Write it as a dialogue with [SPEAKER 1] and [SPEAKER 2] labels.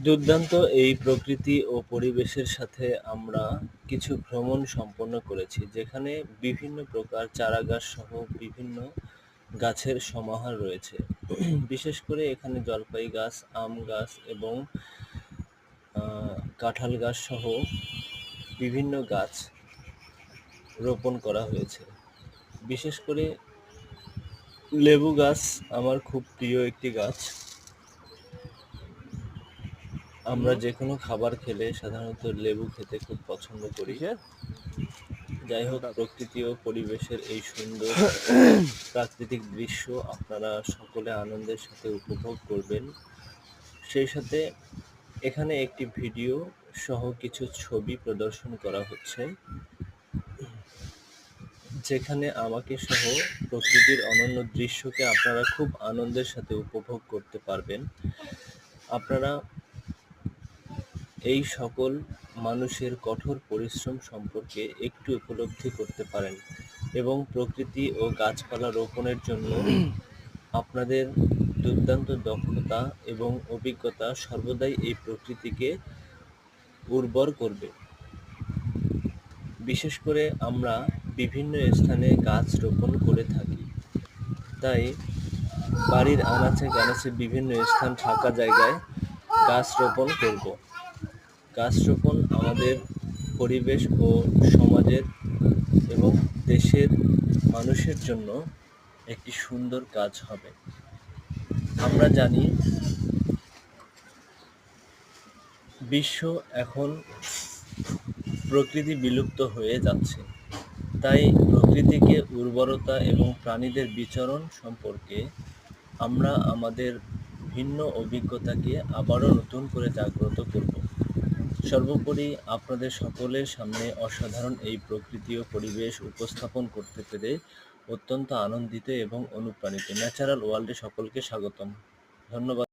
[SPEAKER 1] দুর্দান্ত এই প্রকৃতি ও পরিবেশের সাথে আমরা কিছু ভ্রমণ সম্পন্ন করেছি, যেখানে বিভিন্ন প্রকার চারাগাছ সহ বিভিন্ন গাছের সমাহার রয়েছে। বিশেষ করে এখানে জলপাই গাছ, আম গাছ এবং কাঁঠাল গাছ সহ বিভিন্ন গাছ রোপণ করা হয়েছে। বিশেষ করে লেবু গাছ আমার খুব প্রিয় একটি গাছ। আমরা যেকোনো খাবার খেলে সাধারণত লেবু খেতে খুব পছন্দ করি।
[SPEAKER 2] কিসের?
[SPEAKER 1] যাই হোক, প্রকৃতি ও পরিবেশের এই সুন্দর প্রাকৃতিক দৃশ্য আপনারা সকলে আনন্দের সাথে উপভোগ করবেন। সেই সাথে এখানে একটি ভিডিও সহ কিছু ছবি প্রদর্শন করা হচ্ছে, যেখানে আমাকে সহ প্রকৃতির অনন্য দৃশ্যকে আপনারা খুব আনন্দের সাথে উপভোগ করতে পারবেন। আপনারা এই সকল মানুষের কঠোর পরিশ্রম সম্পর্কে একটু উপলব্ধি করতে পারেন এবং প্রকৃতি ও গাছপালা রোপণের জন্য আপনাদের দুর্দান্ত দক্ষতা এবং অভিজ্ঞতা সর্বদাই এই প্রকৃতিকে উর্বর করবে। বিশেষ করে আমরা বিভিন্ন স্থানে গাছ রোপণ করে থাকি, তাই বাড়ির আনাচে কানাচে বিভিন্ন স্থান ফাঁকা জায়গায় গাছ রোপণ করব। গাছ রোপণ আমাদের পরিবেশ ও সমাজের এবং দেশের মানুষের জন্য একটি সুন্দর কাজ হবে। আমরা জানি বিশ্ব এখন প্রকৃতি বিলুপ্ত হয়ে যাচ্ছে, তাই প্রকৃতিকে উর্বরতা এবং প্রাণীদের বিচরণ সম্পর্কে আমরা আমাদের ভিন্ন অভিজ্ঞতাকে আবারও নতুন করে জাগ্রত করব। সর্বোপরি আপনাদের সকলের সামনে অসাধারণ এই প্রকৃতি ও পরিবেশ উপস্থাপন করতে পেরে অত্যন্ত আনন্দিত এবং অনুপ্রাণিত। ন্যাচারাল ওয়ার্ল্ডে সকলকে স্বাগতম। ধন্যবাদ।